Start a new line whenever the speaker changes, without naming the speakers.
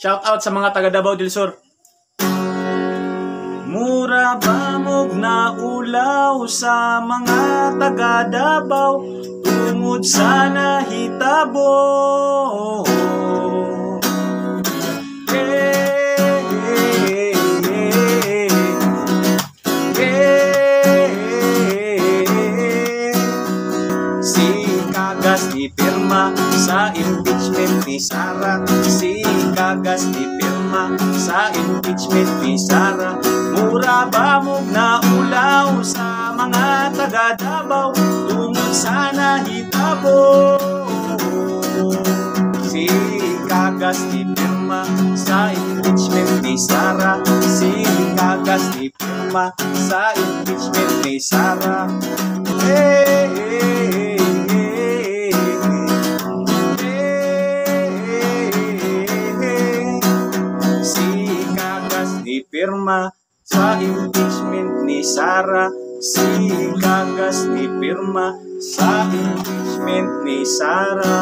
Shout out sa mga taga Davao del Sur. Mura ba mog na ulaw sa mga taga Davao tungod sa nahitabo. Si Kagas ipirma sa impeachment ni Sara. Si Kagas ipirma sa impeachment ni Sara. Mura ba mog na ulaw sa mga taga Davao tungod sa nahitabo. Si Kagas ipirma sa impeachment ni Sara. Si Kagas ipirma sa impeachment ni Sara. Si Kagas ipirma sa impeachment ni Sara. Si Kagas ipirma sa impeachment ni Sara.